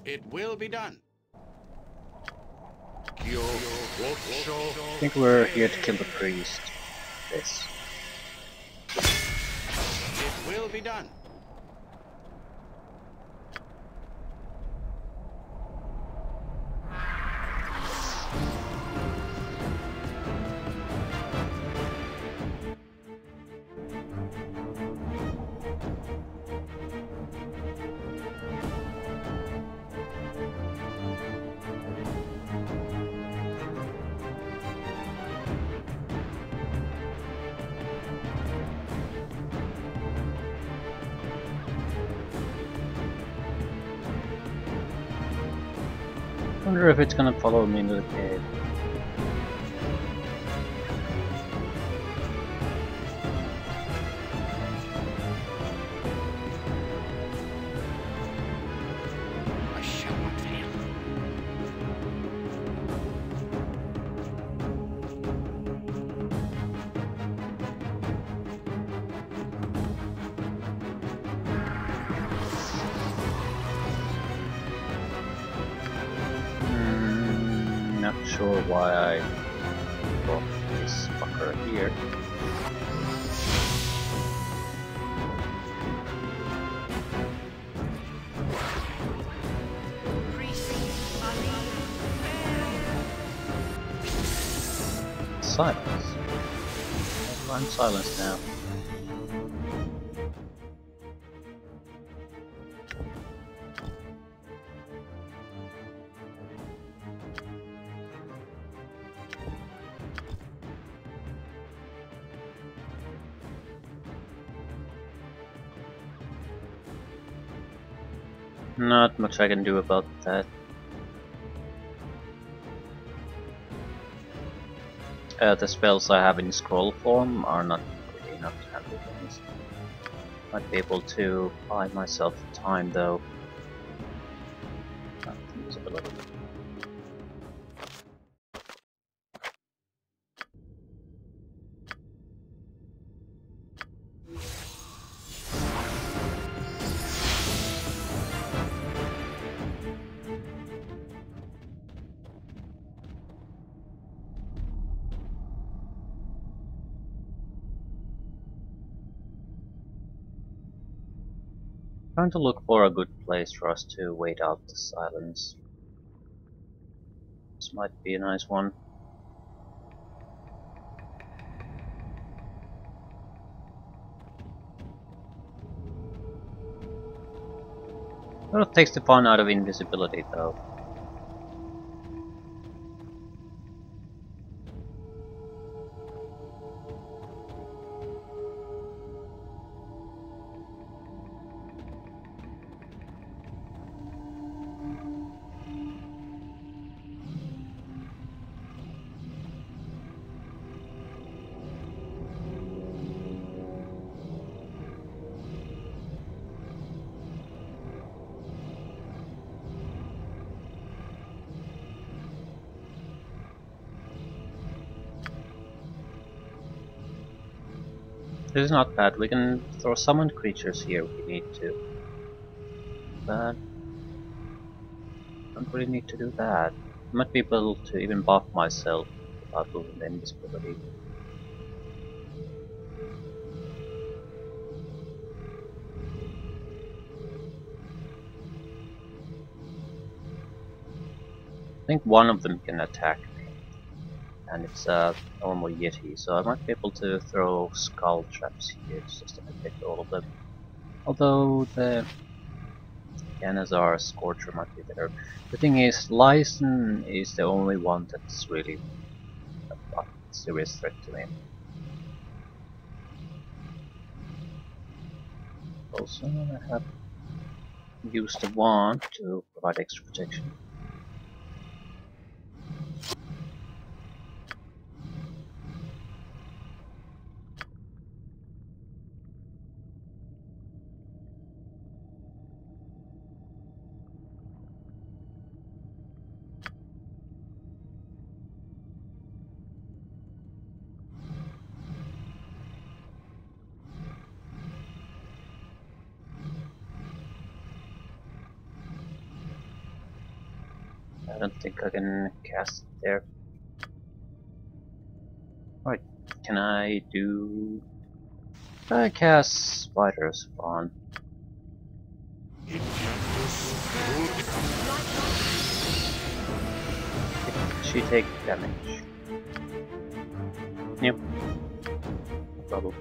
It will be done. I think we're here to kill the priest. This. It will be done. I wonder if it's gonna follow me into the cave. I shall not fail. Not sure why I brought this fucker here. Silence. I'm silenced now. Not much I can do about that. The spells I have in scroll form are not really enough to handle things. Might be able to buy myself time though. Invisibility. Trying to look for a good place for us to wait out the silence. This might be a nice one. Well, it takes the fun out of invisibility though. This is not bad. We can throw summoned creatures here if we need to. But don't really need to do that. I might be able to even buff myself without losing the invisibility. I think one of them can attack me, and it's a normal Yeti, so I might be able to throw skull traps here just to affect all of them. Although the Ganazar Scorcher might be better. The thing is, Lyson is the only one that's really a serious threat to me. Also, I have used the wand to provide extra protection. I don't think I can cast it there. Right, can I do... I cast Spider Spawn. She take damage. Yep. No problem.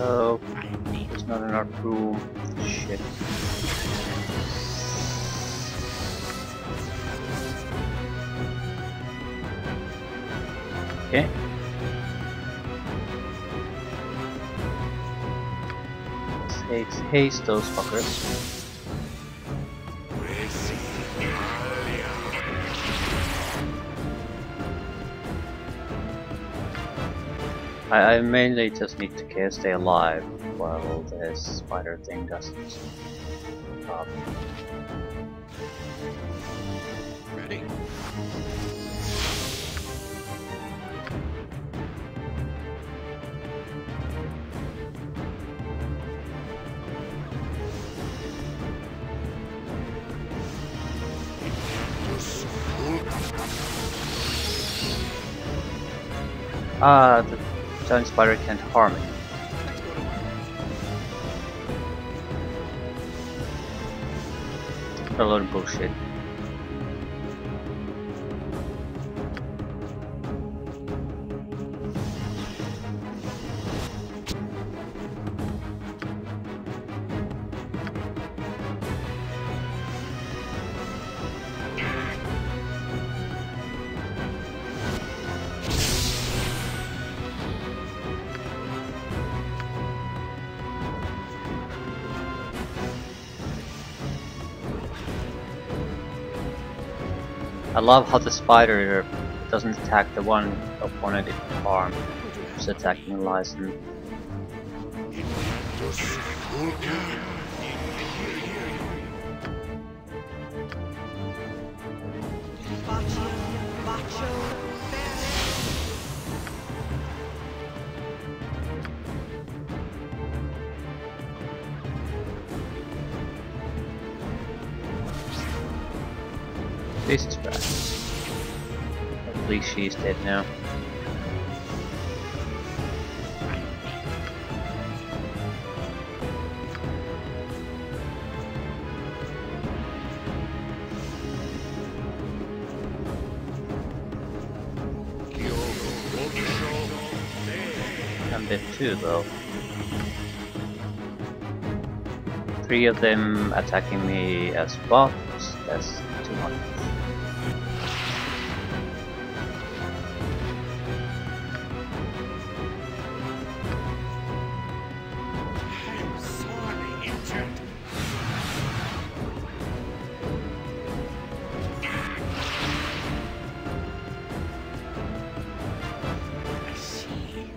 Oh, it's not in our room. Shit. Okay. Let's haste those fuckers. I mainly just need to stay alive while this spider thing doesn't stop. Ready? Ah, the giant spider can't harm it. Let's go to work. A lot of bullshit. I love how the spider doesn't attack the one opponent it harmed. It's attacking Lyson. This is bad. At least she's dead now. I'm dead too though. 3 of them attacking me as bots, that's too much. I'm sorely injured. I see.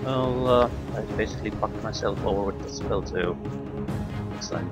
Well, I basically fucked myself over with the spell too. Excellent.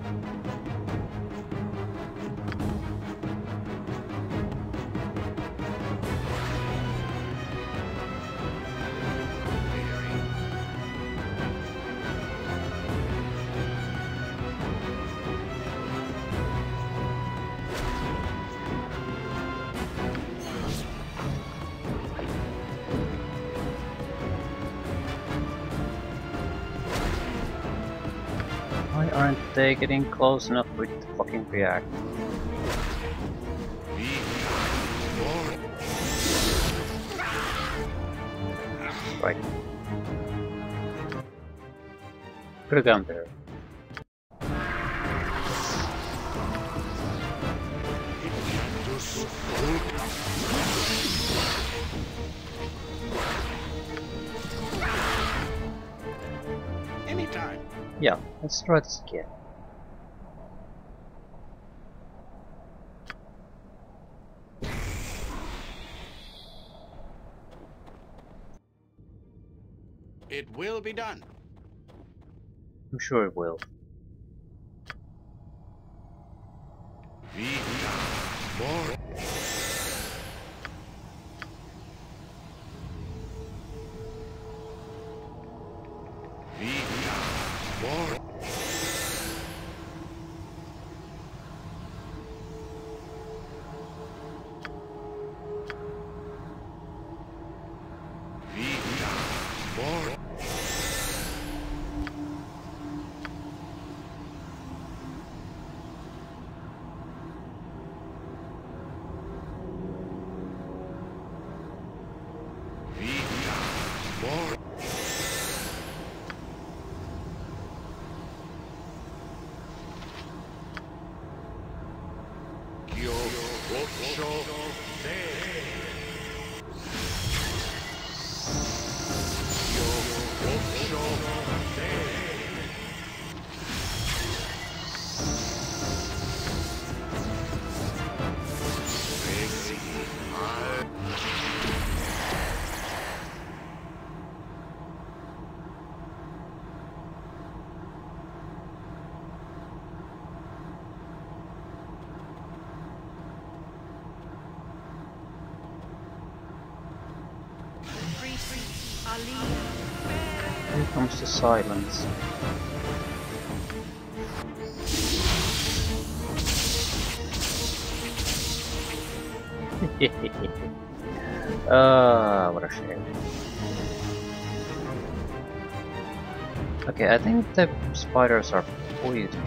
aren't they getting close enough with the fucking react? Right. Could've gone there. Anytime. Yeah, let's try this again. It will be done. I'm sure it will. Here comes the silence. What a shame. Okay, I think the spiders are poisoned,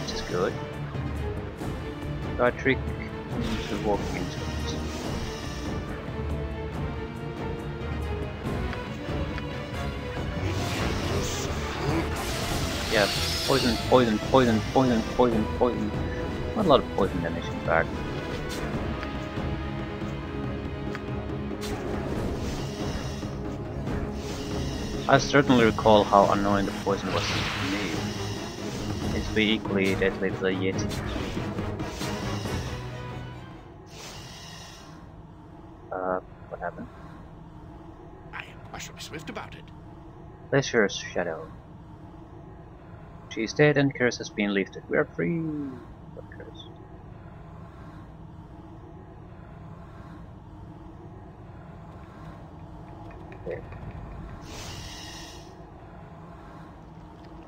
which is good. So I trick to walk into it. Yeah, poison, poison, poison, poison, poison, poison. Not a lot of poison damage in fact. I certainly recall how annoying the poison was to me. It's be equally deadly to the Yeti. What happened? I shall be swift about it. Pleasure's shadow. She is dead and curse has been lifted. We are free. What curse? Okay.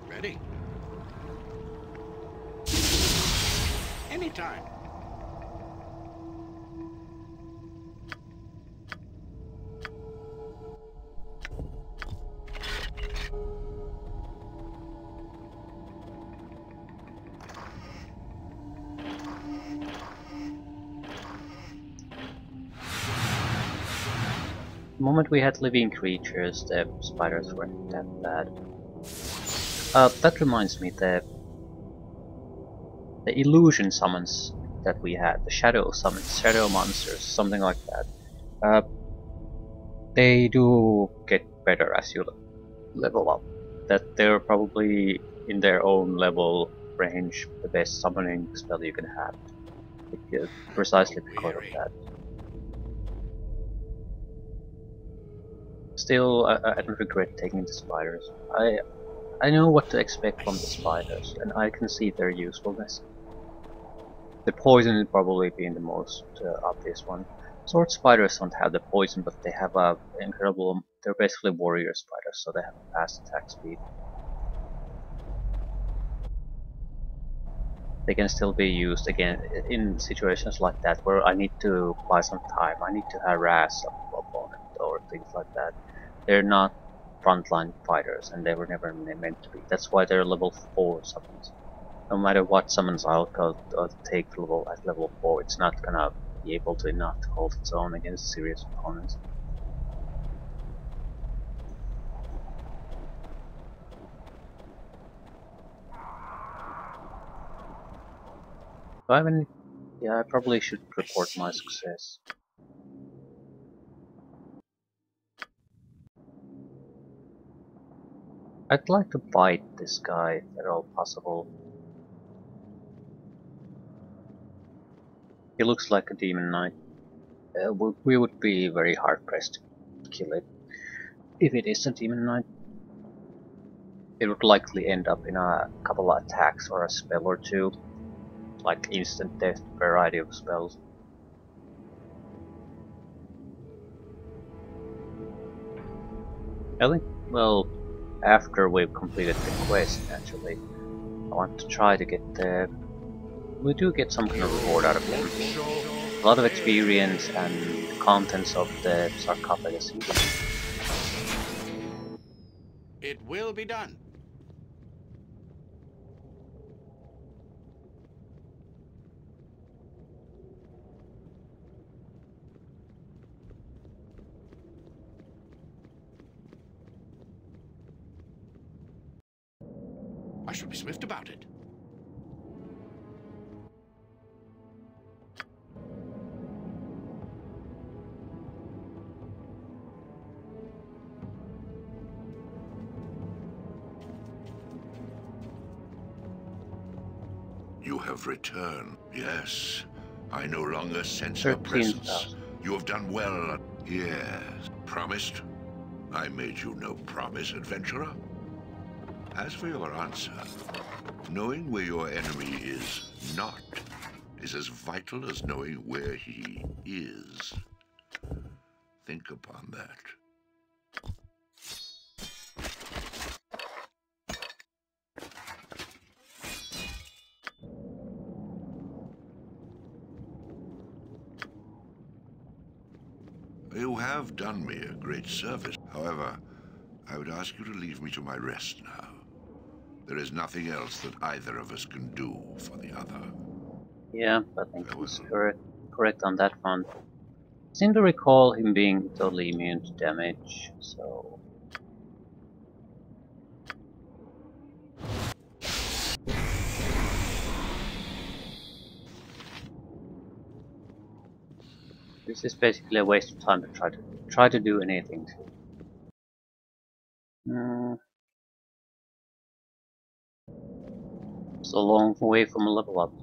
Ready? Anytime. The moment we had living creatures, the spiders weren't that bad. That reminds me, the illusion summons that we had, the shadow summons, shadow monsters, something like that. They do get better as you level up. That they're probably in their own level range the best summoning spell you can have. Precisely because of that. Still, I don't regret taking the spiders. I know what to expect from the spiders, and I can see their usefulness. The poison probably being the most obvious one. Sword spiders don't have the poison, but they have a incredible. They're basically warrior spiders, so they have a fast attack speed. They can still be used again in situations like that where I need to buy some time. I need to harass some opponent or things like that. They're not frontline fighters, and they were never meant to be. That's why they're level 4 summons. No matter what summons I'll take level at level 4, it's not gonna be able to enough to hold its own against serious opponents. Do I have any? Yeah, I probably should report my success. I'd like to fight this guy if at all possible. He looks like a demon knight. We would be very hard pressed to kill it. If it is a demon knight, it would likely end up in a couple of attacks or a spell or two, like instant death variety of spells. I think, well, after we've completed the quest, actually, I want to try to get the... We do get some kind of reward out of them. A lot of experience and the contents of the sarcophagus. It will be done. I shall be swift about it. You have returned. Yes. I no longer sense your presence. You have done well. Yes. Promised? I made you no promise, adventurer. As for your answer, knowing where your enemy is not is as vital as knowing where he is. Think upon that. You have done me a great service. However, I would ask you to leave me to my rest now. There is nothing else that either of us can do for the other. Yeah, I think he's correct on that front. I seem to recall him being totally immune to damage, so... This is basically a waste of time to try to do anything. It's a long way from a level up.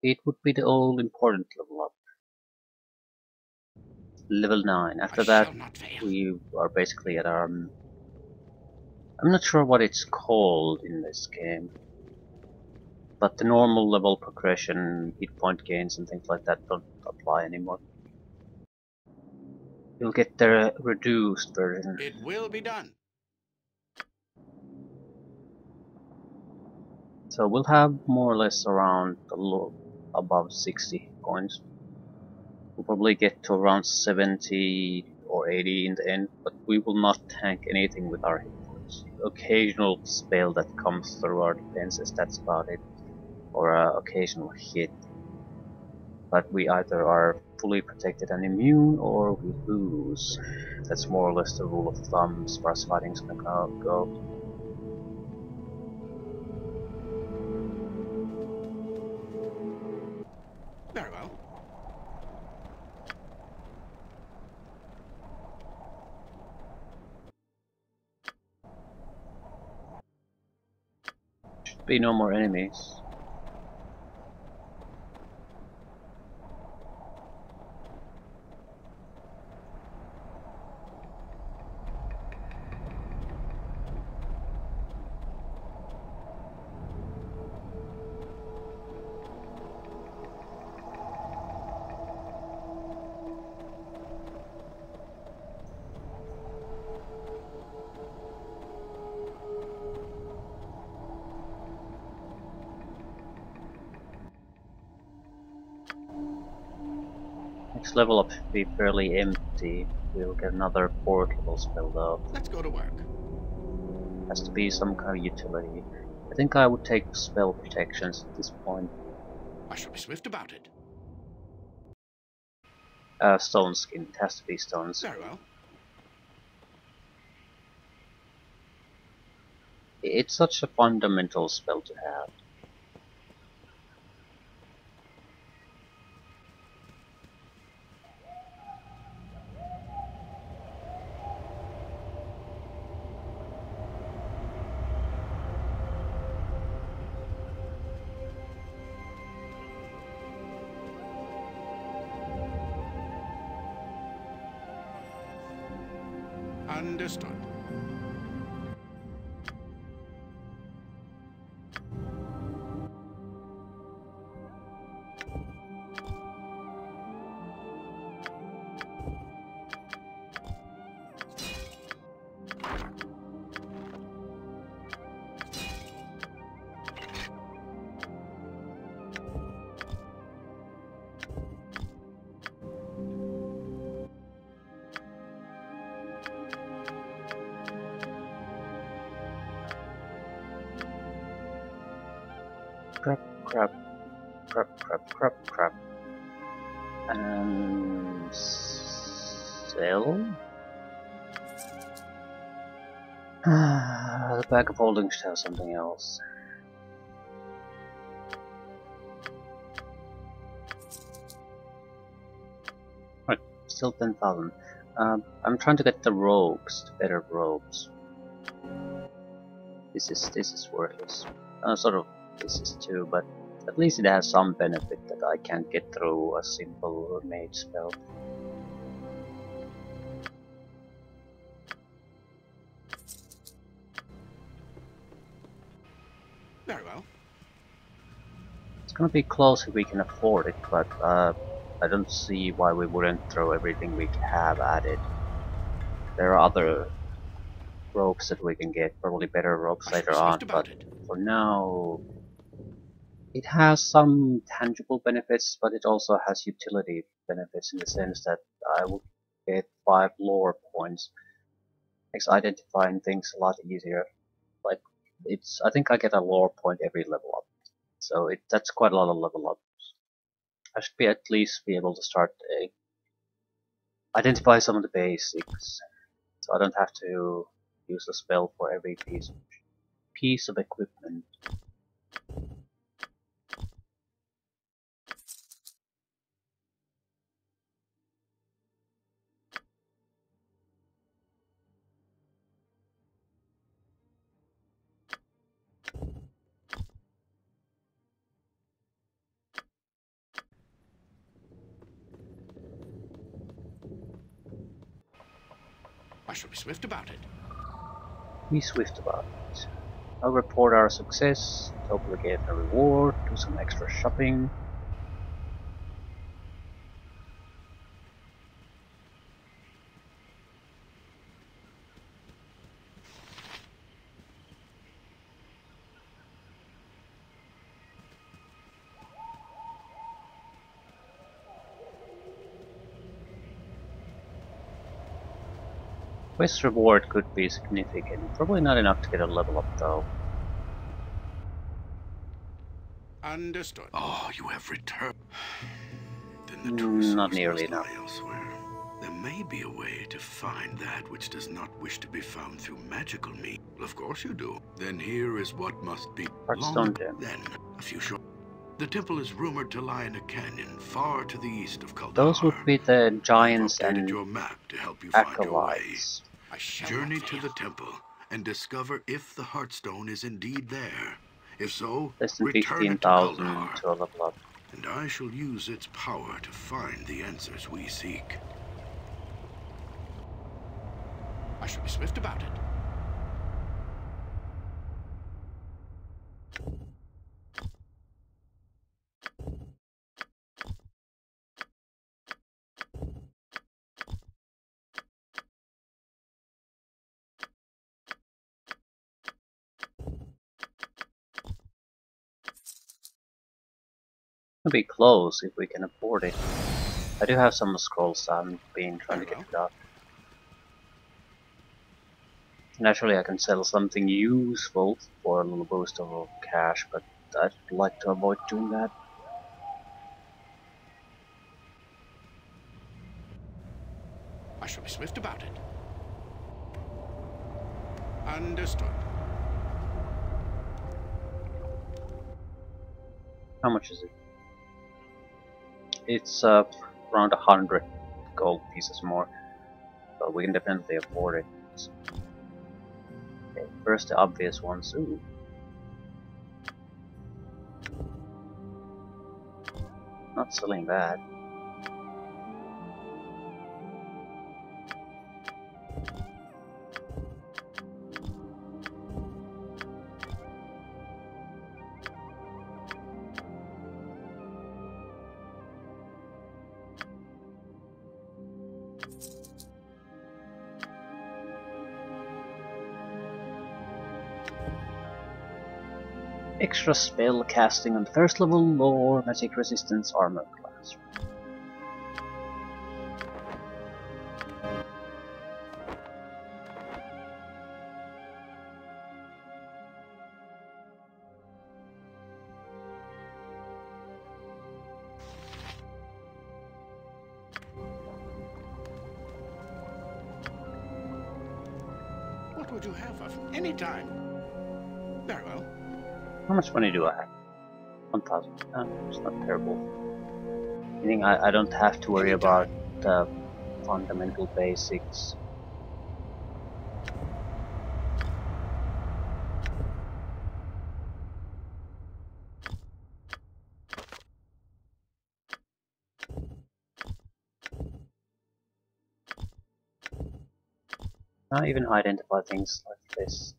It would be the all important level up. Level 9. After that, we are basically at our... I'm not sure what it's called in this game. But the normal level progression, hit point gains and things like that don't apply anymore. You'll get the reduced version. It will be done. So we'll have more or less around a little above 60 coins. We'll probably get to around 70 or 80 in the end, but we will not tank anything with our hit points. Occasional spell that comes through our defenses, that's about it. Or an occasional hit. But we either are fully protected and immune, or we lose. That's more or less the rule of thumb as far as fighting's gonna go. Very well. Should be no more enemies. Next level up should be fairly empty. We'll get another portable spell though. Let's go to work. Has to be some kind of utility. I think I would take spell protections at this point. I shall be swift about it. Stone skin. It has to be stone skin. Very well. It's such a fundamental spell to have. Understood. Crap. And sell? The bag of holding should have something else. Right, still 10,000. I'm trying to get the robes, the better robes. This is worthless. Sort of this is too, but at least it has some benefit that I can't get through a simple mage spell. Very well. It's gonna be close if we can afford it, but I don't see why we wouldn't throw everything we have at it. There are other ropes that we can get, probably better ropes later on, but for now it has some tangible benefits, but it also has utility benefits in the sense that I would get 5 lore points. Makes identifying things a lot easier. Like I think I get a lore point every level up, so that's quite a lot of level ups. I should at least be able to start identify some of the basics, so I don't have to use the spell for every piece of equipment. I shall be swift about it. Be swift about it. I'll report our success, hopefully get a reward, do some extra shopping. Quest reward could be significant, probably not enough to get a level up though. Understood. Oh, you have returned. Then the true Not source nearly must enough. lie elsewhere. There may be a way to find that which does not wish to be found through magical means. Well, of course you do. Then here is what must be. Heartstone gem. Then, a few short. The temple is rumored to lie in a canyon far to the east of Kaldahar. Those would be the giants I've updated and your map to help you find your way. acolytes. I shall Journey not to fail. the temple and discover if the Heartstone is indeed there. If so, Less than return it to 15,000 Kaldahar, to a level up. and I shall use its power to find the answers we seek. I shall be swift about it. It'll be close if we can afford it. I do have some scrolls, I've been trying to Very get rid of. Naturally, I can sell something useful for a little boost of cash, but I'd like to avoid doing that. I shall be swift about it. Understood. How much is it? It's around 100 gold pieces more, but we can definitely afford it. Okay, first the obvious ones. Ooh. Not selling that. Extra spell casting on the first level or magic resistance armor class. What would you have of any time? Very well. How much money do I have? 1,000. It's not terrible. Meaning I don't have to worry about the fundamental basics. I even identify things like this.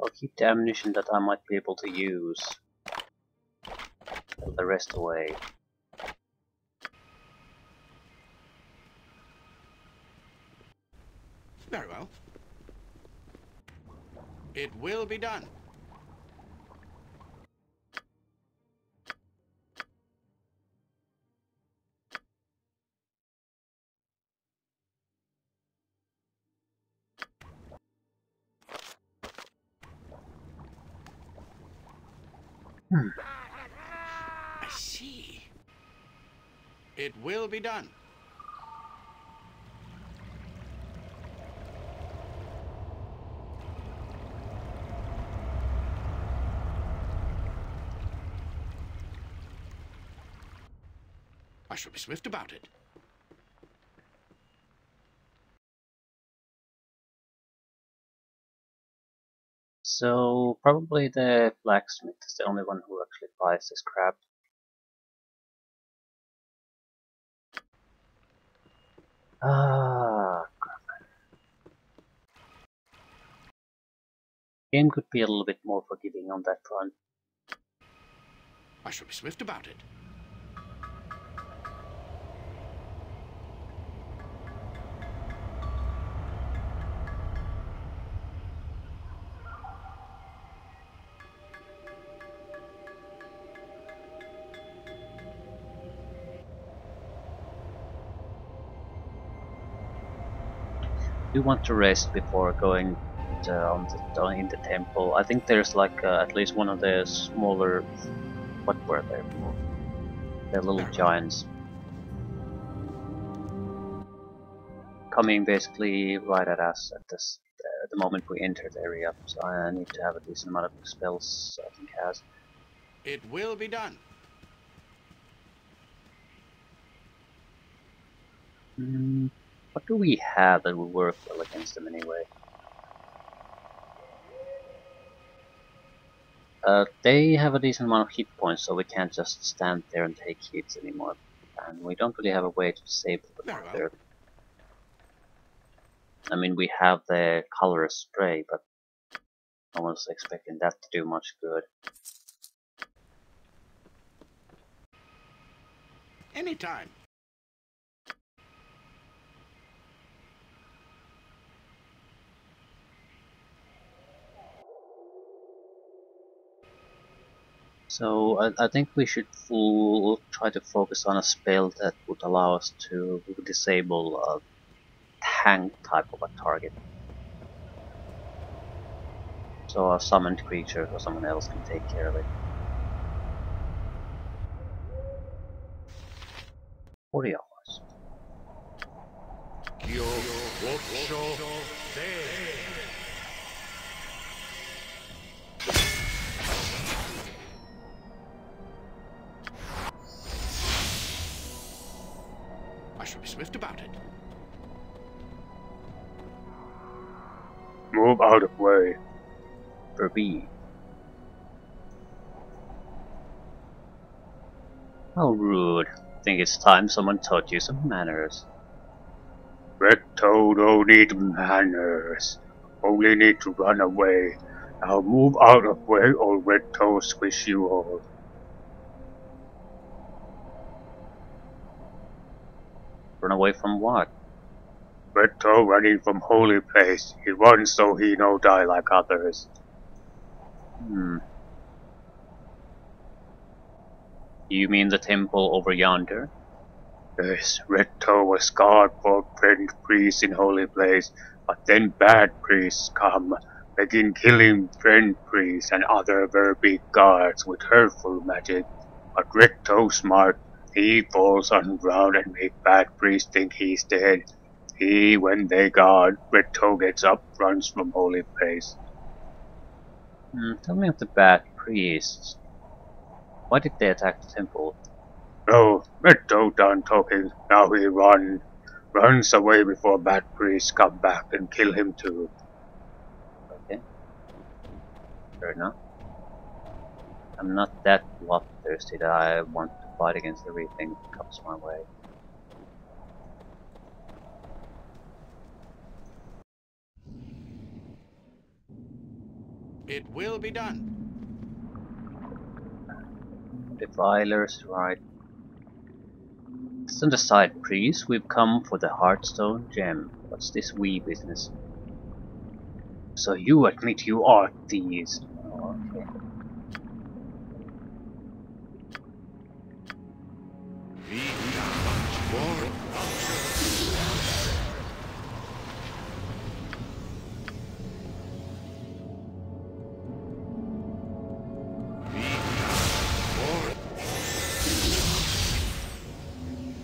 I'll keep the ammunition that I might be able to use. Put the rest away. Very well. It will be done. I see. It will be done. I shall be swift about it. So probably the blacksmith is the only one who actually buys this crap. Ah, crap. Game could be a little bit more forgiving on that front. I shall be swift about it. Do want to rest before going in the temple. I think there's like at least one of the smaller, what were they for? The little giants. coming basically right at us at the moment we enter the area, so I need to have a decent amount of spells I can cast. It will be done. What do we have that will work well against them anyway? They have a decent amount of hit points, so we can't just stand there and take hits anymore. And we don't really have a way to disable them either. I mean, we have the color spray, but no one's expecting that to do much good. Anytime. So I think we should try to focus on a spell that would allow us to disable a tank type of a target. So a summoned creature or someone else can take care of it. 40 hours. I shall be swift about it. Move out of way. For B. How rude. Think it's time someone taught you some manners. Red Toe don't need manners. Only need to run away. Now move out of way or Red Toe squish you all. Run away from what? Red Toe running from holy place. He runs so he no die like others. You mean the temple over yonder? Yes, Red Toe was guard for friend priests in holy place, but then bad priests come, begin killing friend priests and other very big guards with hurtful magic. But Red Toe smart, he falls on ground and make bad priests think he's dead. When they guard, Red Toe gets up, runs from holy place. Tell me of the bad priests. Why did they attack the temple? No, Red Toe done talking. Now he runs away before bad priests come back and kill him too. Okay. Fair enough. I'm not that bloodthirsty that I want to fight against everything that comes my way. It will be done. Defiler's right. Stand aside, priest. We've come for the Heartstone gem. What's this wee business? So you admit you are thieves. Oh, okay.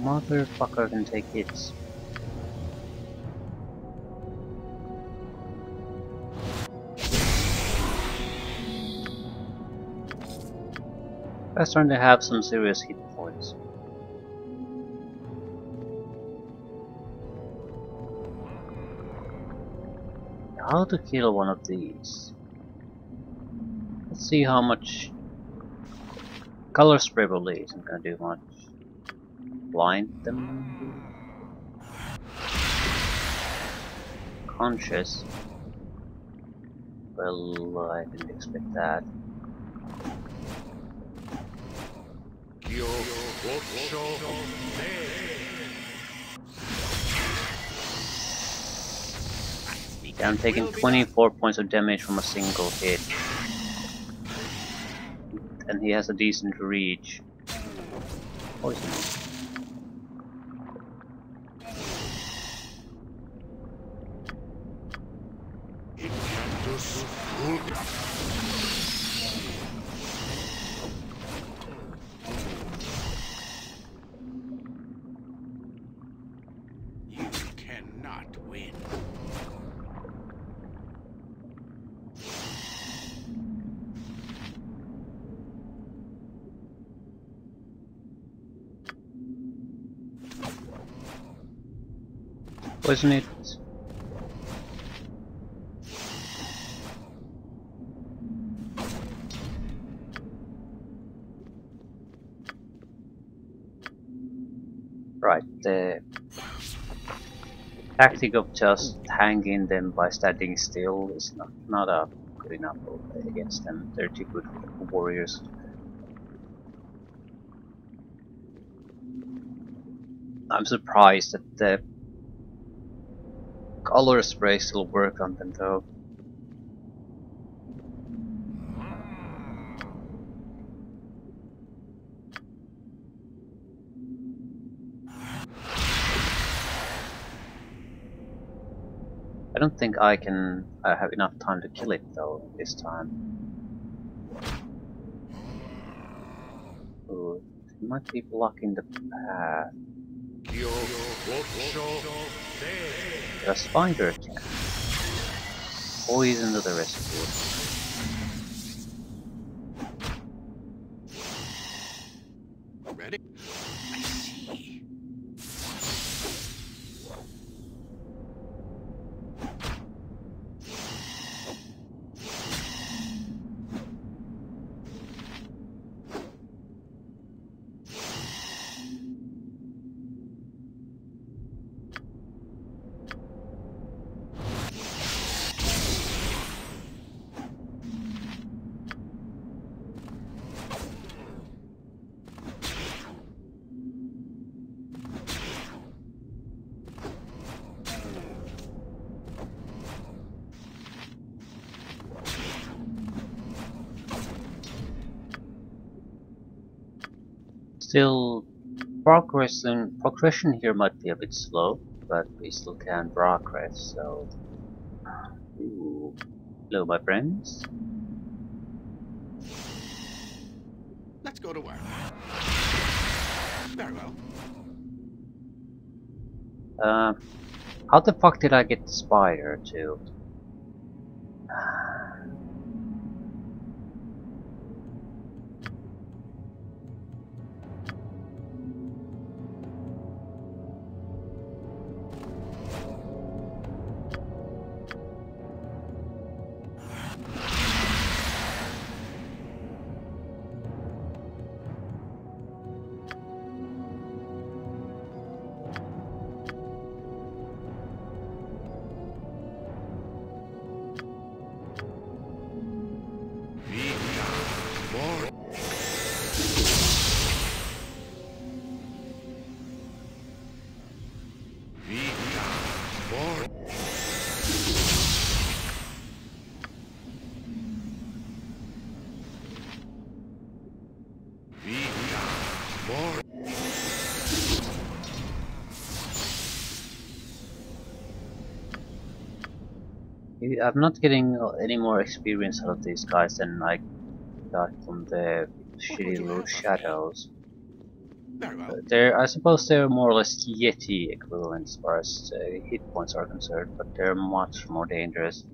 Motherfucker can take hits. I'm starting to have some serious hit points. How to kill one of these? Let's see how much color spray probably isn't gonna do much. Blind them. Conscious. Well, I didn't expect that. Yeah, I'm taking 24 points of damage from a single hit. And he has a decent reach. Poison. You cannot to win. Wasn't it? Right, the tactic of just hanging them by standing still is not a good enough way against them. They're too good warriors. I'm surprised that the color spray still work on them though. I don't think I have enough time to kill it though this time. Ooh, it might be blocking the path. A spider can poison to the rescue. Ready? I see. Still, progression here might be a bit slow, but we still can progress, so... Ooh. Hello, my friends. Let's go to work. Very well. How the fuck did I get the spider to... I'm not getting any more experience out of these guys than I got from the shitty little shadows. Very well. I suppose they're more or less Yeti equivalent as far as hit points are concerned, but they're much more dangerous.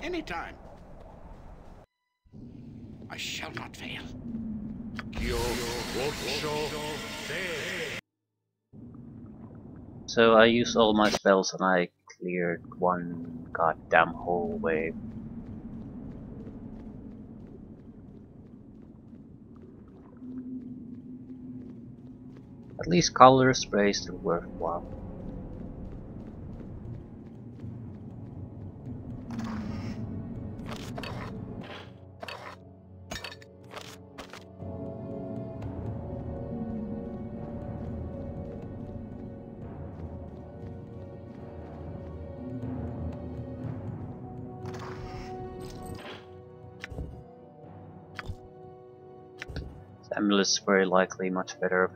Anytime. I shall not fail. So I used all my spells and I cleared one goddamn hallway. At least color spray is still worthwhile. Samuel is very likely much better.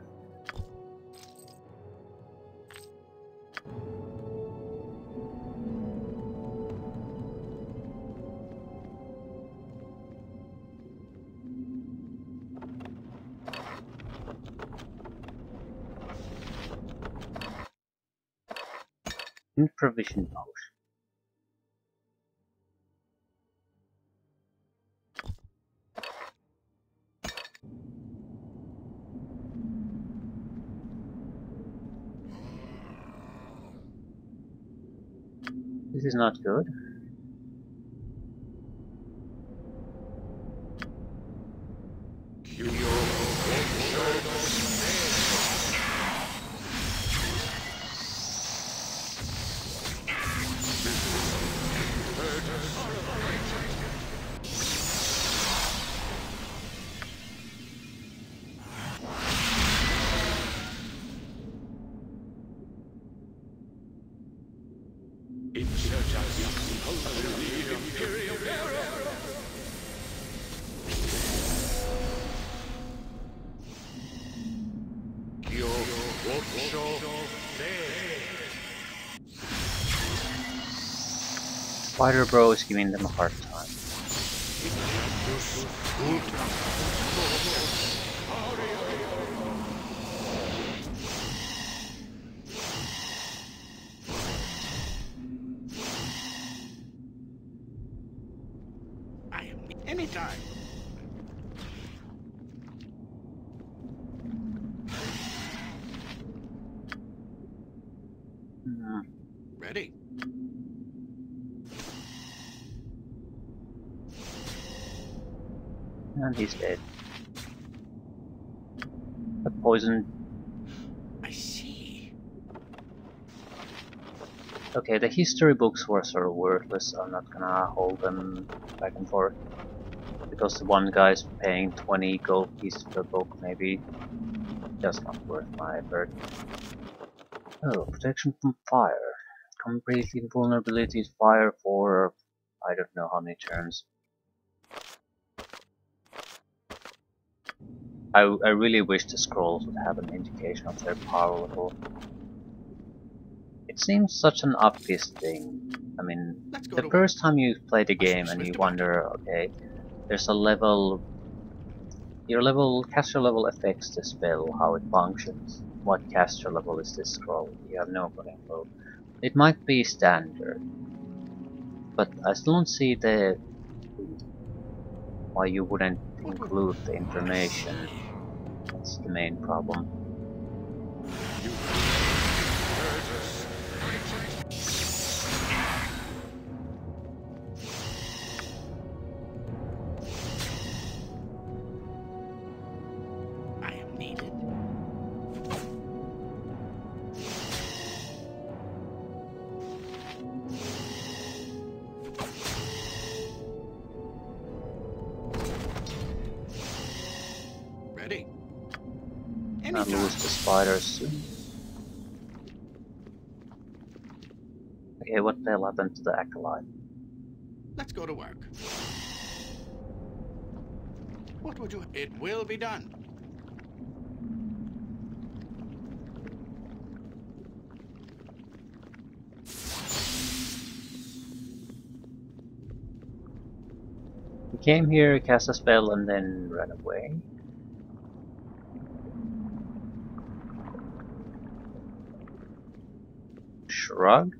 Improvision potion. This is not good. Spider Bro is giving them a hard time. I am anytime. Ready. And he's dead. A poison. I see. Okay, the history books were sort of worthless, so I'm not gonna hold them back and forth. Because the one guy's paying 20 gold pieces per book, maybe. Just not worth my effort. Oh, protection from fire. Complete invulnerability to fire for I don't know how many turns. I really wish the scrolls would have an indication of their power level. It seems such an obvious thing. I mean, the first time you play the game and you wonder, okay, there's a level, caster level affects the spell, how it functions. What caster level is this scroll? You have no info. It might be standard, but I still don't see why you wouldn't include the information. That's the main problem. I am needed. Ready. I'll lose the spiders soon. Okay, what the hell happened to the acolyte? Let's go to work. What would you... It will be done. He came here, cast a spell, and then ran away. Shrug?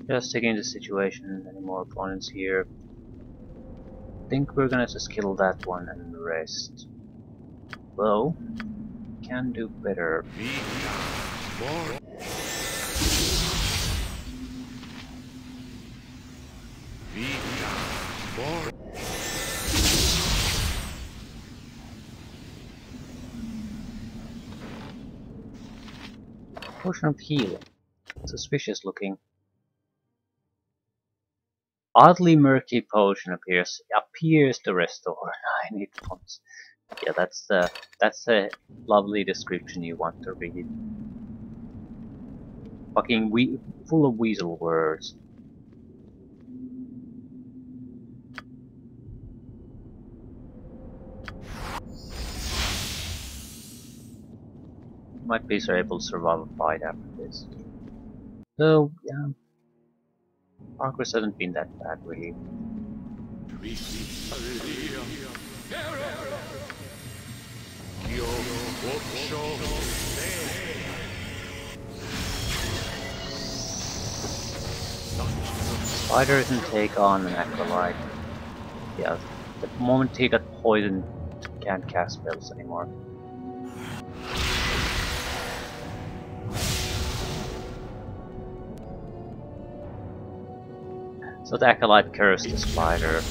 Just taking the situation, any more opponents here. I think we're gonna just kill that one and rest. Though, can do better. Potion of healing. Suspicious looking. Oddly murky potion appears to restore 9 hit points. Yeah, that's the lovely description you want to read. Fucking full of weasel words. Might be able to survive a fight after this. So yeah, progress hasn't been that bad really. Spider can take on an acolyte. Yeah, the moment he got poisoned, can't cast spells anymore. So the acolyte cursed the spider.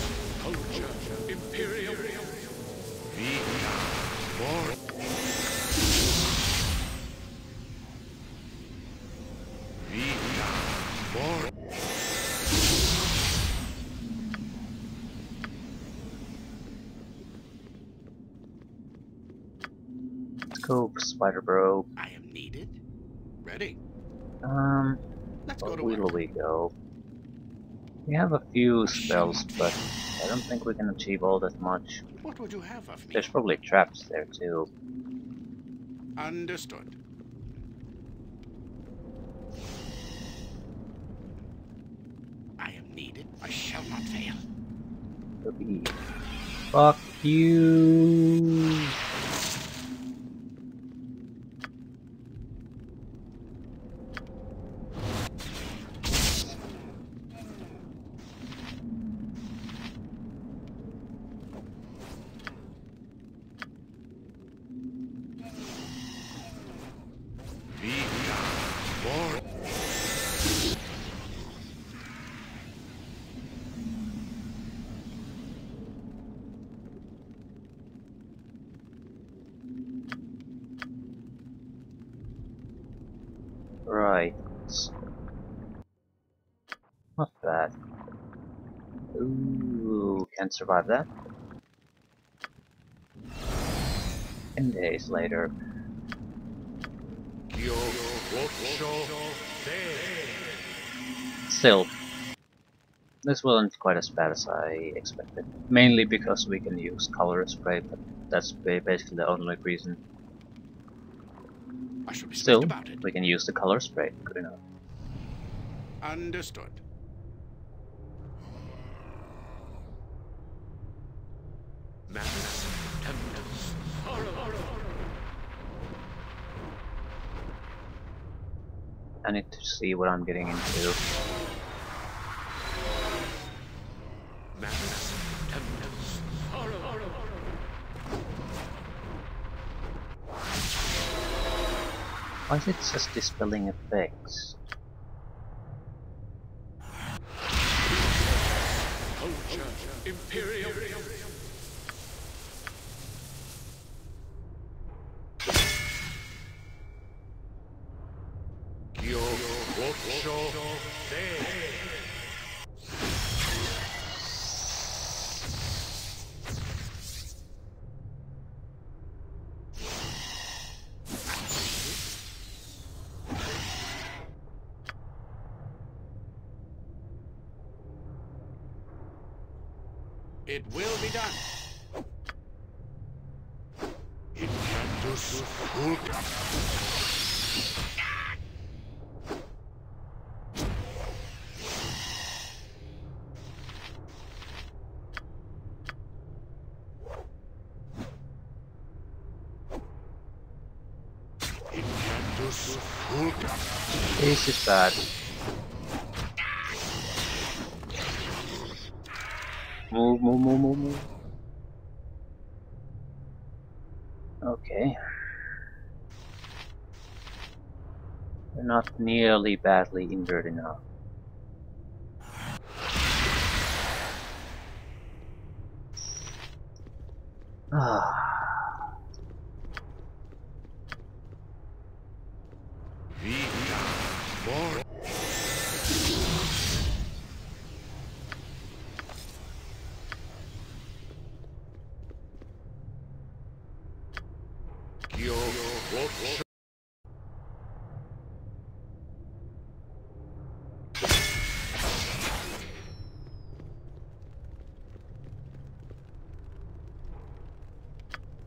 Let's go, Spider Bro. I am needed. Ready. Let's Where go to will work. we go? We have a few spells, but I don't think we can achieve all that much. What would you have of me? There's probably traps there too. Understood. I am needed. I shall not fail. Fuck you! Right. Not bad. Ooh, can't survive that. 10 days later. Still, this wasn't quite as bad as I expected. Mainly because we can use color spray, but that's basically the only reason. I shall be Still, swift about it. we can use the color spray. Good enough. Understood. I need to see what I'm getting into. Why is it just dispelling effects? Imperial. It will be done. This is bad. Move. Okay. We're not nearly badly injured enough. Ah.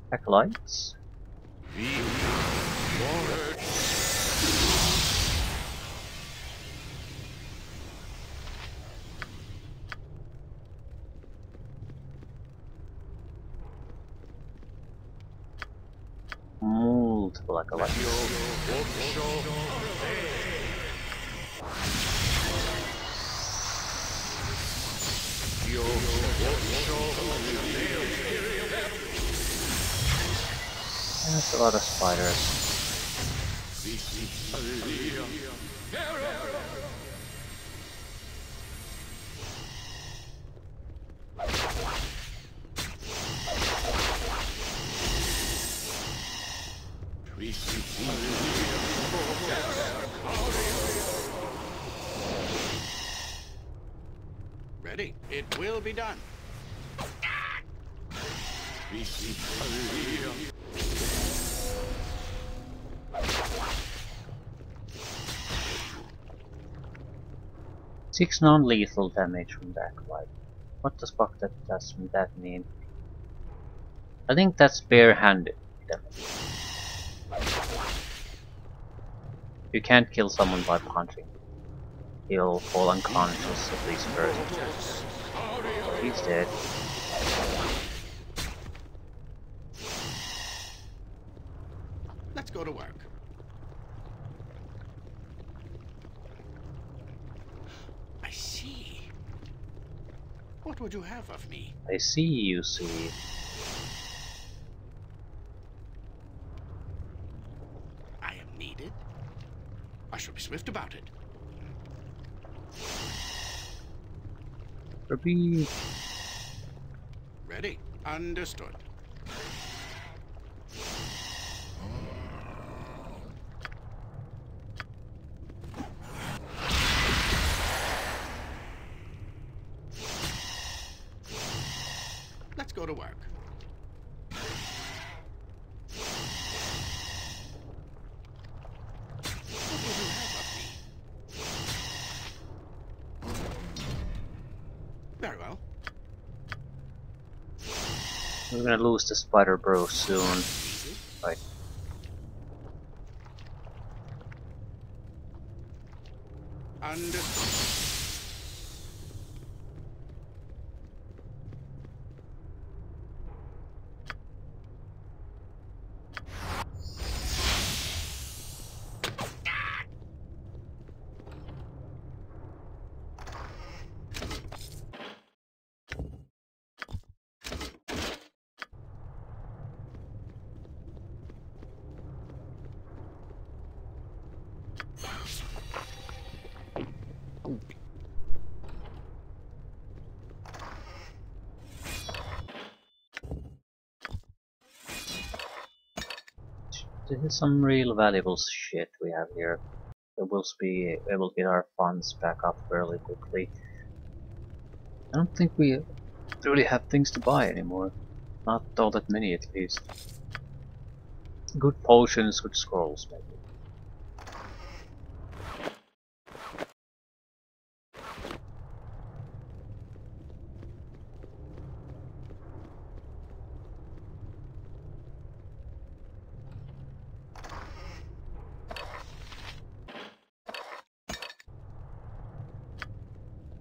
Acolytes. Multiple acolytes. That's a lot of spiders. Ready? It will be done. 6 non-lethal damage from the acolyte. What the fuck does that mean? I think that's bare-handed damage. You can't kill someone by punching. He'll fall unconscious at least first. He's dead. Let's go to work. I see. What would you have of me? I see, you see. I am needed. I shall be swift about it. Repeat. Ready? Understood. Let's go to work. What would you have of me? Very well. We're gonna lose the Spider Bro soon. Right. Understood. This is some real valuable shit we have here. We'll be able to get our funds back up fairly quickly. I don't think we really have things to buy anymore. Not all that many at least. Good potions, good scrolls maybe.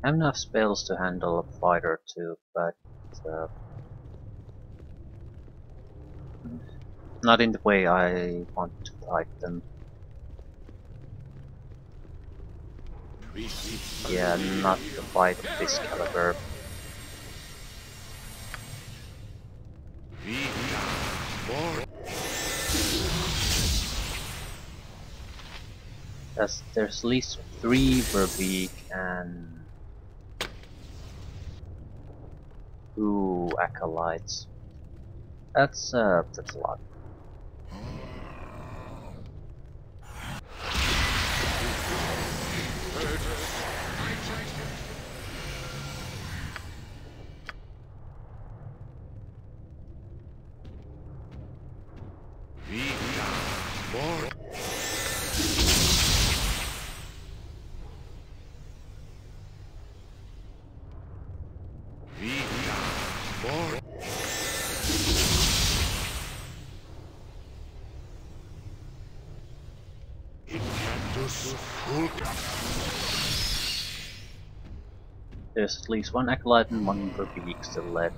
I have enough spells to handle a fight or two, but not in the way I want to fight them. Yeah, not the fight of this caliber. There's at least 3 Verbeek and 2 Acolytes. That's a lot. There's at least one acolyte and one Verbeek still left.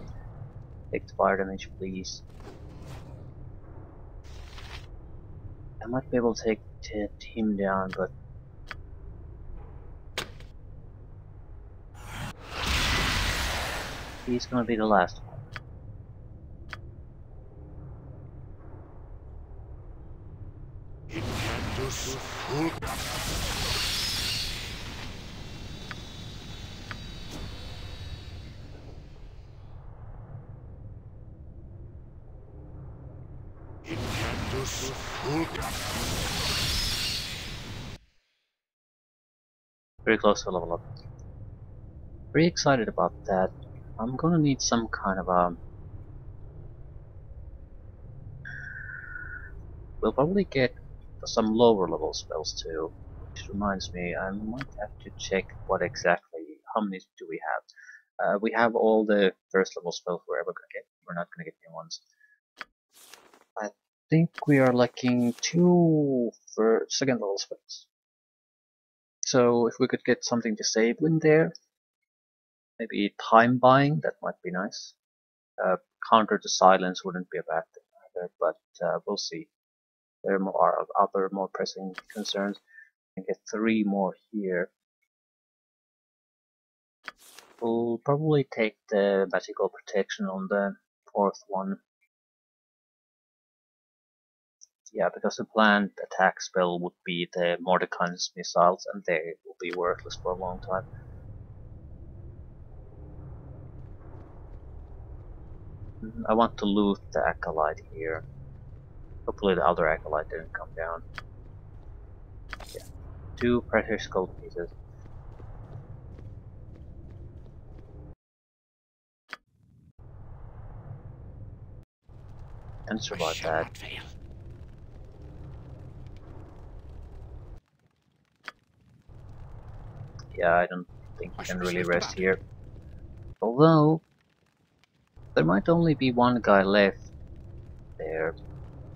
Take the fire damage, please. I might be able to take him down, but he's gonna be the last one. Very close to level up. Very excited about that. I'm gonna need some kind of a... We'll probably get some lower level spells too. Which reminds me, I might have to check what exactly, how many do we have? We have all the first level spells we're ever gonna get. We're not gonna get new ones. I think we are lacking 2 for second level spells. So if we could get something disabling there, maybe time buying, that might be nice. Counter to silence wouldn't be a bad thing either, but we'll see. There are other more pressing concerns. I can get 3 more here. We'll probably take the magical protection on the 4th one. Yeah, because the planned attack spell would be the Mordecai's missiles, and they will be worthless for a long time. I want to loot the acolyte here. Hopefully the other acolyte didn't come down. Yeah. 2 pressure skull pieces. And survive that. Yeah, I don't think you can really rest here. Although, there might only be one guy left there.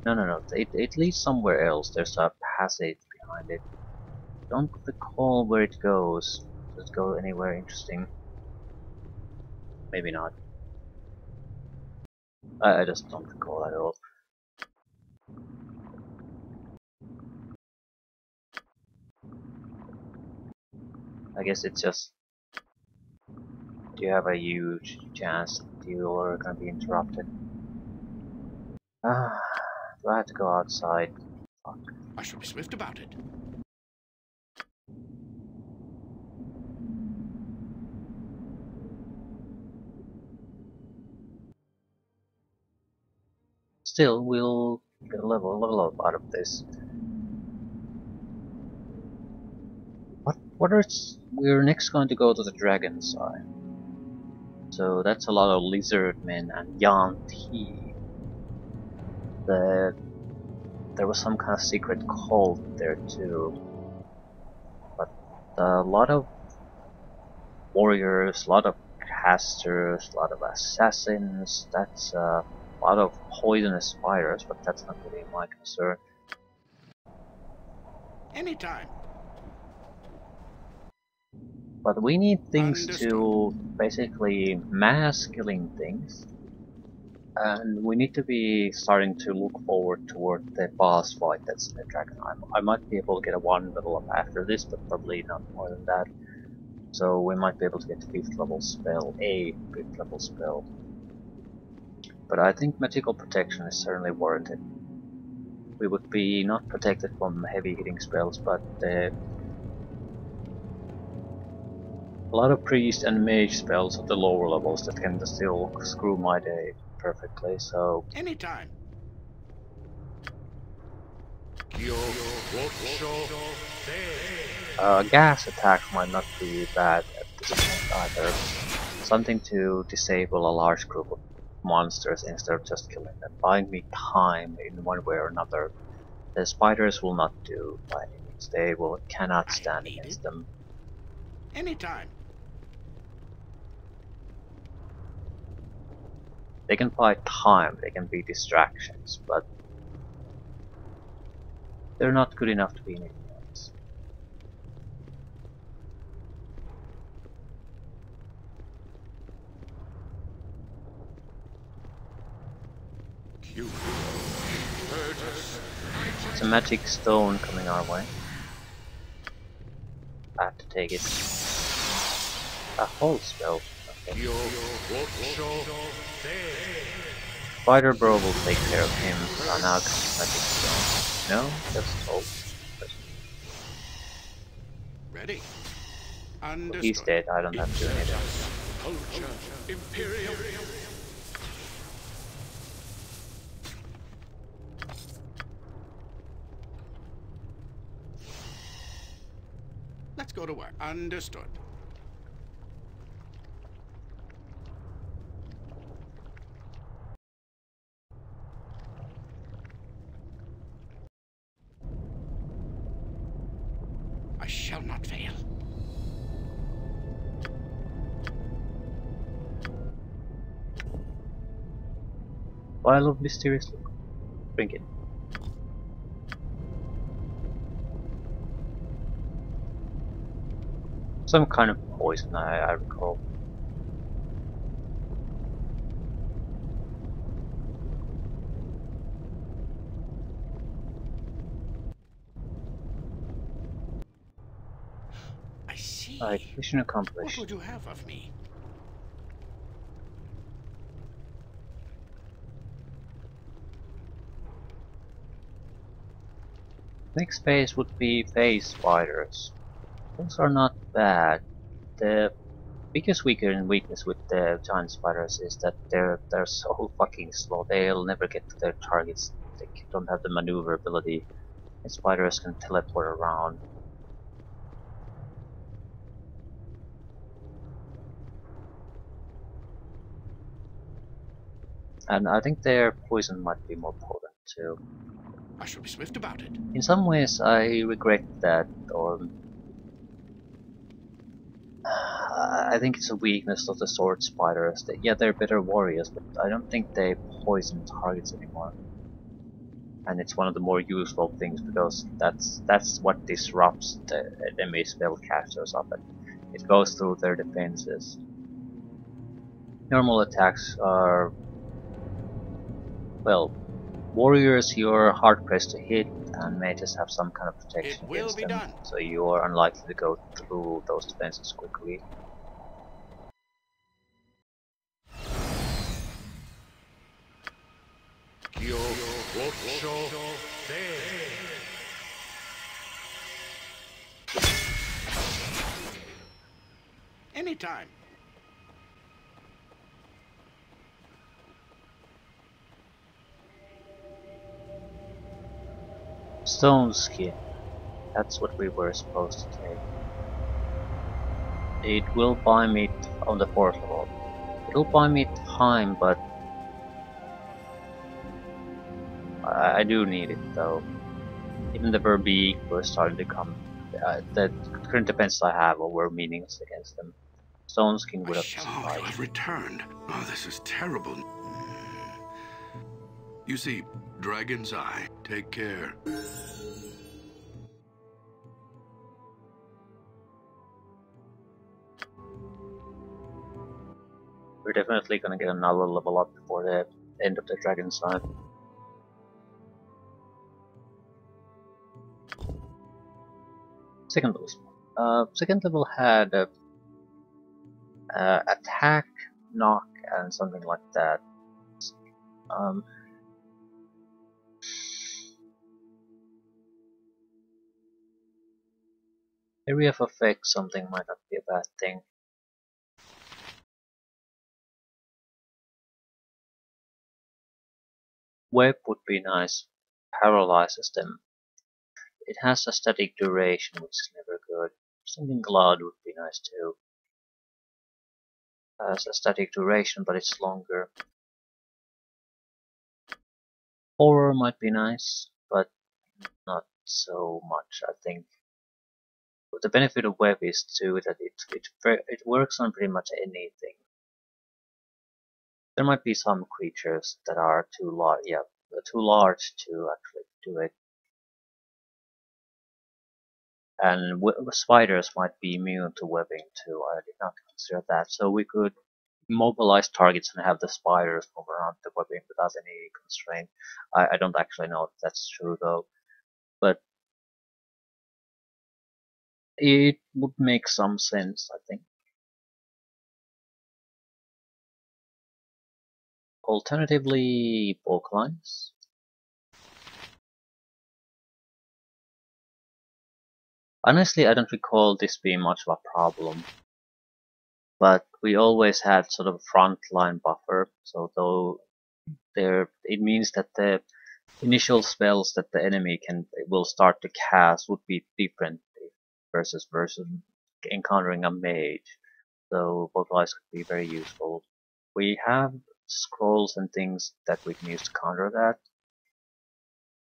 No. It leads somewhere else. There's a passage behind it. Don't recall where it goes. Does it go anywhere interesting? Maybe not. I just don't recall at all. I guess it's just you have a huge chance that you are gonna be interrupted. Ah, do I have to go outside? Fuck. I shall be swift about it. Still, we'll get a level up out of this. We're next going to go to the Dragon's Eye. So that's a lot of lizard men and Yuan-ti. There was some kind of secret cult there too. But a lot of warriors, a lot of casters, a lot of assassins, that's a lot of poisonous fighters, but that's not really my concern. Anytime. But we need things Understood. to basically mass killing things. And we need to be starting to look forward toward the boss fight that's in the Dragon Eye. I might be able to get a 1 level up after this, but probably not more than that. So we might be able to get a 5th level spell. But I think magical protection is certainly warranted. We would be not protected from heavy hitting spells, but A lot of priest and mage spells at the lower levels that can still screw my day perfectly, so Anytime. gas attacks might not be bad at this point either. Something to disable a large group of monsters instead of just killing them, buying me time in one way or another. The spiders will not do by any means. They cannot I stand need against it. them. Anytime. They can buy time, they can be distractions, but they're not good enough to be anything else. You hurt us. It's a magic stone coming our way. I have to take it. A whole spell. Okay. Spider Bro will take care of him. Now comes magic stone. No, that's all. Ready. Understood. He's dead, I don't have to do anything. Culture. Imperium. Let's go to work. Understood. I shall not fail. Vial of Mysterious Look. Drink it. Some kind of poison, I recall. I see. Alright, mission What accomplished. would you have of me? Next phase would be phase spiders. Those are not bad. The biggest weakness with the giant spiders is that they're so fucking slow. They'll never get to their targets. They don't have the maneuverability. And spiders can teleport around. And I think their poison might be more potent too. I shall be swift about it. In some ways, I regret that, or I think it's a weakness of the sword spiders. Yeah, they're better warriors, but I don't think they poison targets anymore. And it's one of the more useful things because that's what disrupts the enemy spellcasters of it. It goes through their defenses. Normal attacks are, well, warriors you're hard pressed to hit and mages have some kind of protection It will against be them, done. so you are unlikely to go through those defenses quickly. Anytime. Stone skin. That's what we were supposed to take. It will buy me on the 4th level. It'll buy me time, but I do need it though. Even the Verbeeg were starting to come. The current defenses I have were meaningless against them. Stone skin would have Oh, you sufficed. have returned. Oh, this is terrible. You see, Dragon's Eye. Take care. We're definitely gonna get another level up before the end of the Dragon's Eye. Second level. Second level had attack, knock, and something like that. Um, Area of effect, something might not be a bad thing. Web would be nice. Paralyzes them. It has a static duration, which is never good. Stinging Cloud would be nice too. Has a static duration, but it's longer. Horror might be nice, but not so much, I think. But the benefit of Web is too that it works on pretty much anything. There might be some creatures that are too large, too large to actually do it. And spiders might be immune to webbing too. I did not consider that. So we could mobilize targets and have the spiders move around the webbing without any constraint. I don't actually know if that's true though, but it would make some sense, I think. Alternatively, bulk lines. Honestly, I don't recall this being much of a problem, but we always had sort of a front line buffer, so though it means that the initial spells that the enemy will start to cast would be different versus encountering a mage. So both lines could be very useful. We have scrolls and things that we can use to counter that.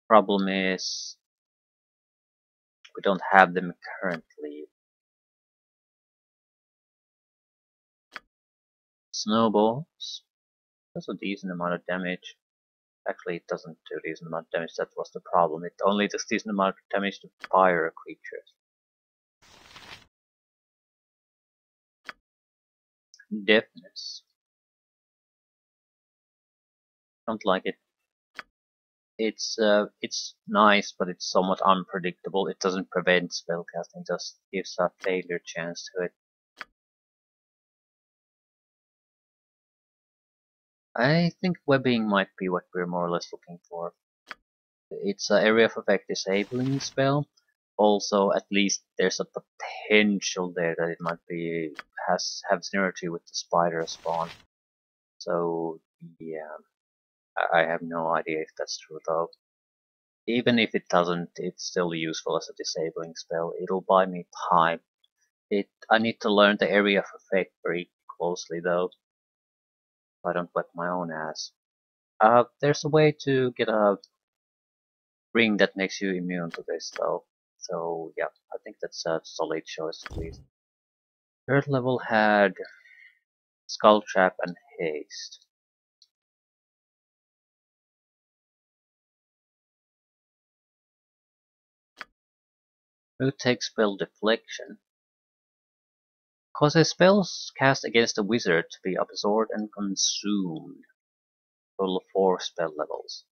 Problem is we don't have them currently. Snowballs does a decent amount of damage. Actually, it doesn't do a decent amount of damage, that was the problem. It only does decent amount of damage to fire creatures. Deafness. Don't like it. It's nice, but it's somewhat unpredictable. It doesn't prevent spellcasting, just gives a failure chance to it. I think webbing might be what we're more or less looking for. It's an area of effect disabling spell. Also, at least there's a potential there that it might have synergy with the spider spawn. So yeah, I have no idea if that's true though. Even if it doesn't, it's still useful as a disabling spell. It'll buy me time. I need to learn the area of effect very closely though, so I don't wet my own ass. There's a way to get a ring that makes you immune to this though. So yeah, I think that's a solid choice at least. Third level had Skull Trap and Haste. Who takes spell deflection? Causes spells cast against a wizard to be absorbed and consumed. Total of 4 spell levels.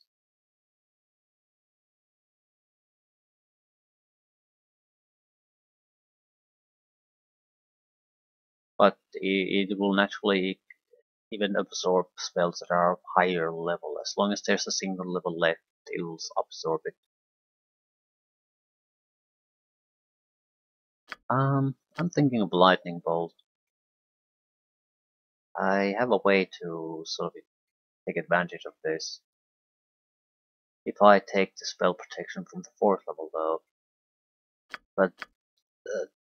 But it will naturally even absorb spells that are higher level. As long as there's a single level left, it'll absorb it. I'm thinking of Lightning Bolt. I have a way to sort of take advantage of this. If I take the spell protection from the 4th level though. But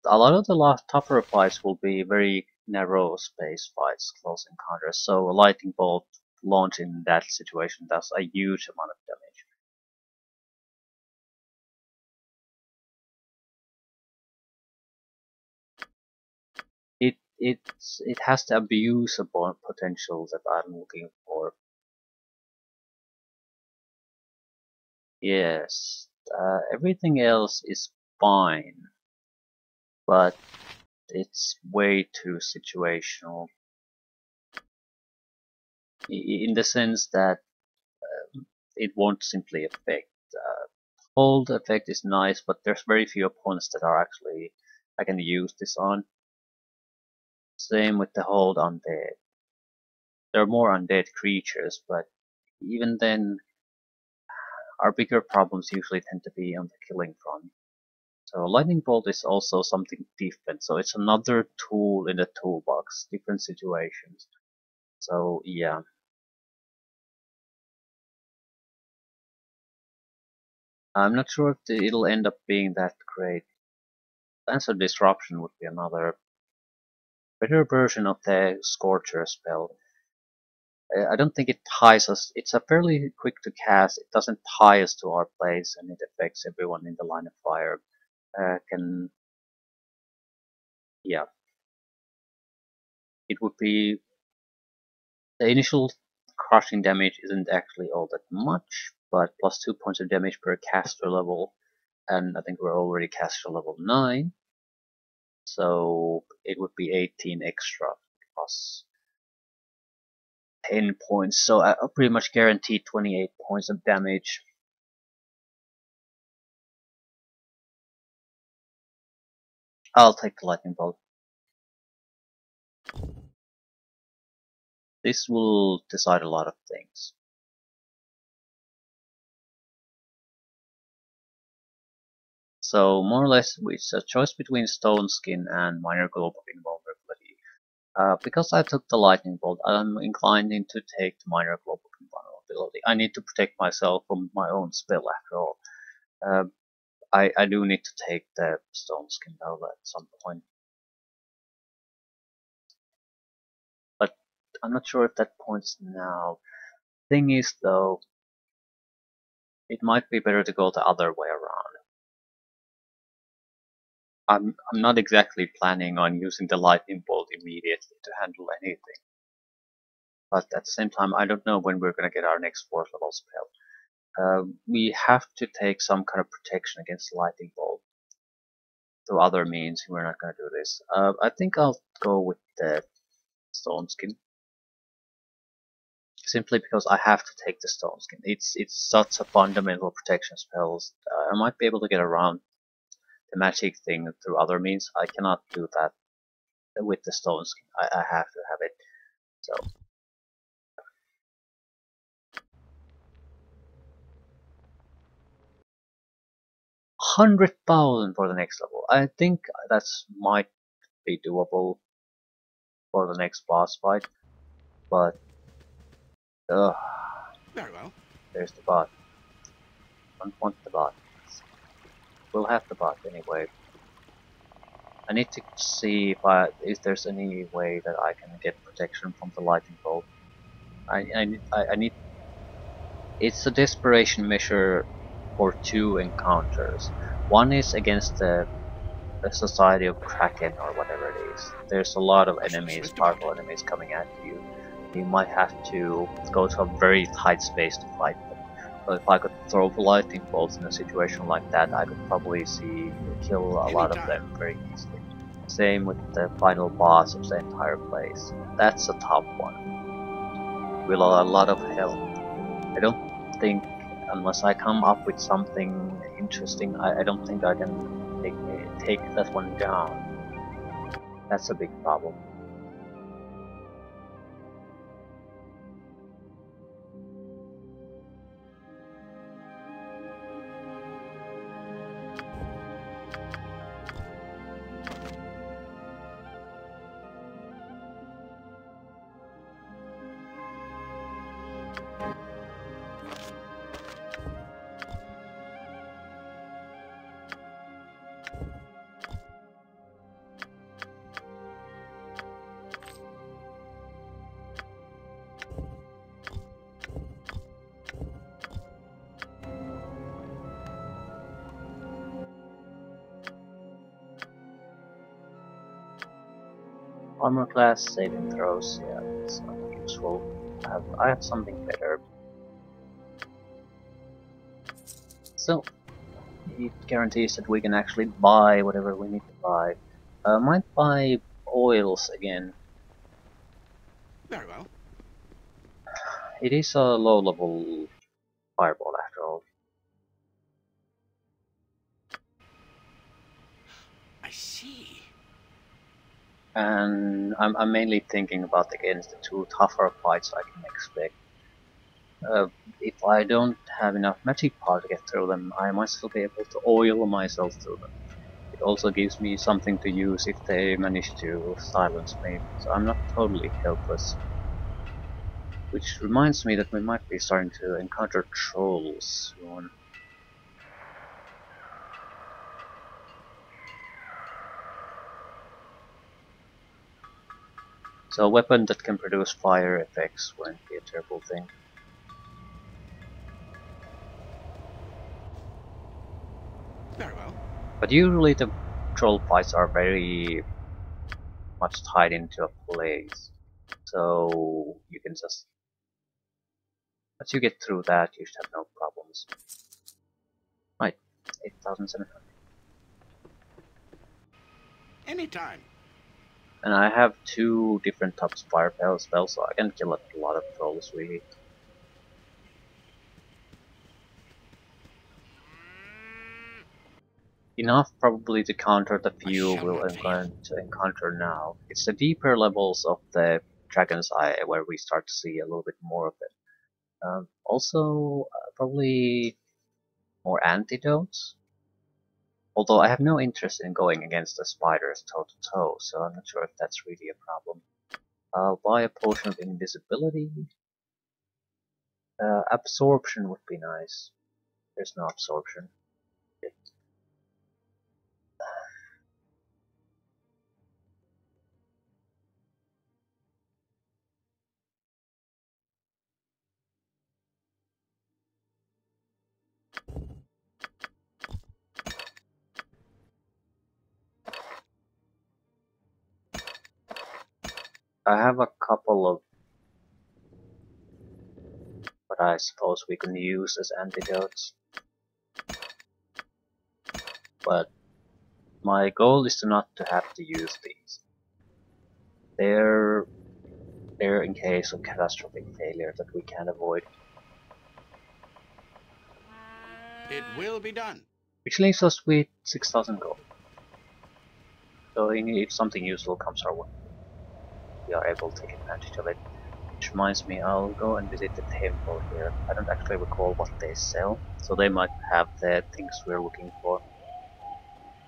a lot of the tougher fights will be very narrow space fights, close encounters, so a lightning bolt launch in that situation does a huge amount of damage. It has the abuse potential that I'm looking for. Yes, everything else is fine, but it's way too situational. In the sense that it won't simply affect. Hold effect is nice, but there's very few opponents that are actually I can use this on. Same with the hold undead. There are more undead creatures, but even then, our bigger problems usually tend to be on the killing front. So lightning bolt is also something different. So it's another tool in the toolbox, different situations. So yeah. I'm not sure if it'll end up being that great. Lance of Disruption would be another better version of the Scorcher spell. I don't think it ties us. It's a fairly quick to cast. It doesn't tie us to our place, and it affects everyone in the line of fire. Yeah, it would be the initial crushing damage isn't actually all that much, but plus 2 points of damage per caster level, and I think we're already caster level 9, so it would be 18 extra plus 10 points, so I pretty much guaranteed 28 points of damage. I'll take the lightning bolt. This will decide a lot of things. So more or less it's a choice between Stone Skin and Minor Global Invulnerability. Because I took the lightning bolt, I'm inclined to take the Minor Global Invulnerability. I need to protect myself from my own spell after all. I do need to take the Stone Skin though at some point. But I'm not sure if that points now. Thing is though, it might be better to go the other way around. I'm not exactly planning on using the lightning bolt immediately to handle anything. But at the same time, I don't know when we're gonna get our next 4th level spell. We have to take some kind of protection against lightning bolt. Through other means, we're not gonna do this. I think I'll go with the Stone Skin. Simply because I have to take the Stone Skin. It's such a fundamental protection spell. I might be able to get around the magic thing through other means. I cannot do that with the Stone Skin. I have to have it. So 100,000 for the next level. I think that's might be doable for the next boss fight, but Very well. There's the bot. I don't want the bot. We'll have the bot anyway. I need to see if there's any way that I can get protection from the lightning bolt. I need. It's a desperation measure for 2 encounters. One is against the Society of Kraken or whatever it is. There's a lot of enemies, powerful enemies coming at you. You might have to go to a very tight space to fight them. But if I could throw lightning bolts in a situation like that, I could probably kill a lot of them very easily. Same with the final boss of the entire place. That's a tough one. With a lot of help. I don't think, unless I come up with something interesting, I don't think I can take that one down. That's a big problem. Armor class, saving throws, yeah, it's not useful. I have something better. So, it guarantees that we can actually buy whatever we need to buy. Might buy oils again. Very well. It is a low level fireball after all. I see. And I'm mainly thinking about against the 2 tougher fights I can expect. If I don't have enough magic power to get through them, I might still be able to oil myself through them. It also gives me something to use if they manage to silence me, so I'm not totally helpless. Which reminds me that we might be starting to encounter trolls soon. So a weapon that can produce fire effects wouldn't be a terrible thing. Very well. But usually the troll fights are very much tied into a place. So you can just... once you get through that, you should have no problems. Right, 8,700. Anytime. And I have 2 different types of fire spells, so I can kill a lot of trolls really. Enough probably to counter the few we'll going to encounter now. It's the deeper levels of the Dragon's Eye where we start to see a little bit more of it. Also, probably more antidotes. Although I have no interest in going against the spiders toe to toe, so I'm not sure if that's really a problem. I'll buy a potion of invisibility. Absorption would be nice. There's no absorption. I have a couple of what I suppose we can use as antidotes. But my goal is to not to have to use these. They're in case of catastrophic failure that we can't avoid. It will be done. Which leaves us with 6,000 gold. So if something useful comes our way, we are able to take advantage of it. Which reminds me, I'll go and visit the temple here. I don't actually recall what they sell, so they might have the things we're looking for.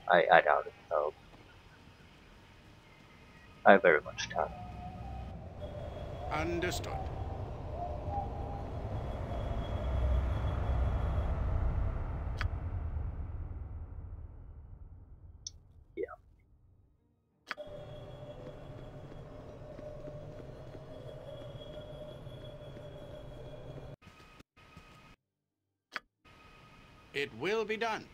I doubt it though. I very much doubt it. Understood. It will be done.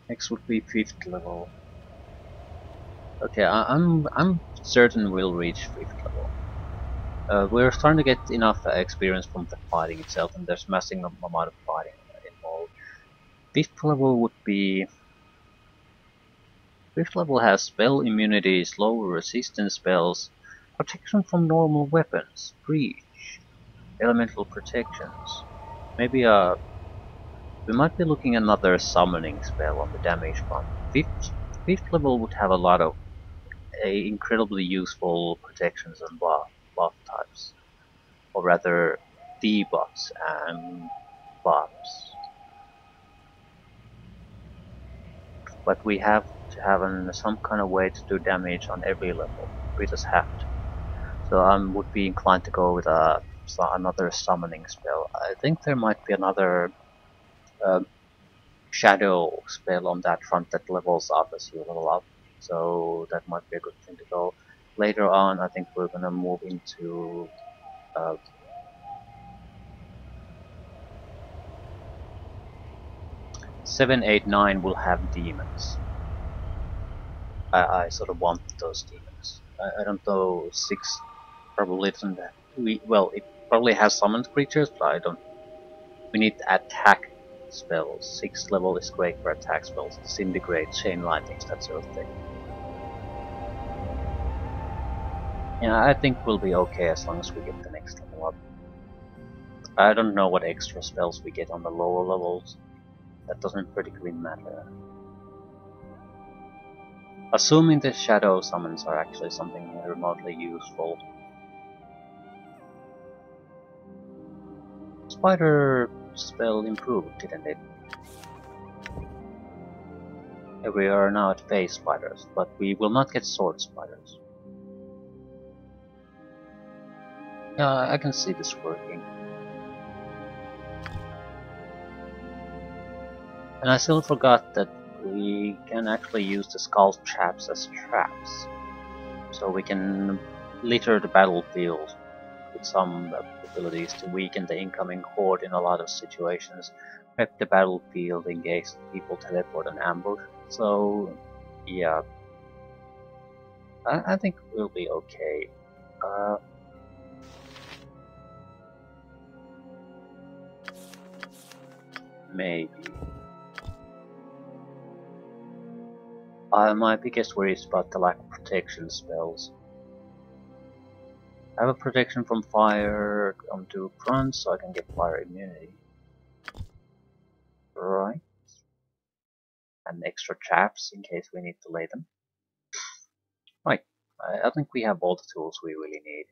Next would be 5th level. Okay, I'm certain we'll reach 5th level. We're starting to get enough experience from the fighting itself, and there's massive amount of fighting involved. 5th level would be... 5th level has spell immunity, slow resistance spells, protection from normal weapons, breach, elemental protections. Maybe we might be looking at another summoning spell on the damage front. 5th level would have a lot of incredibly useful protections and buff types, or rather debuffs and buffs. But we have to have some kind of way to do damage on every level. We just have to. So I would be inclined to go with another summoning spell. I think there might be another shadow spell on that front that levels up as you level up. So that might be a good thing to go. Later on, I think we're gonna move into 7, 8, 9 will have demons. I sort of want those demons. I don't know, 6 probably doesn't have, well, it probably has summoned creatures, but I don't... We need attack spells. 6th level is great for attack spells. Disintegrate, chain lightnings, that sort of thing. Yeah, I think we'll be okay as long as we get the next level up. I don't know what extra spells we get on the lower levels. That doesn't particularly matter. Assuming the shadow summons are actually something remotely useful. Spider spell improved, didn't it? Yeah, we are now at phase spiders, but we will not get sword spiders. Yeah, I can see this working. And I still forgot that we can actually use the skull traps as traps. So we can litter the battlefield with some abilities to weaken the incoming horde in a lot of situations, prep the battlefield in case people teleport and ambush. So yeah, I think we'll be okay. Maybe. My biggest worry is about the lack of protection spells. I have a protection from fire onto grunts, so I can get fire immunity. Right. And extra traps in case we need to lay them. Right. I think we have all the tools we really need.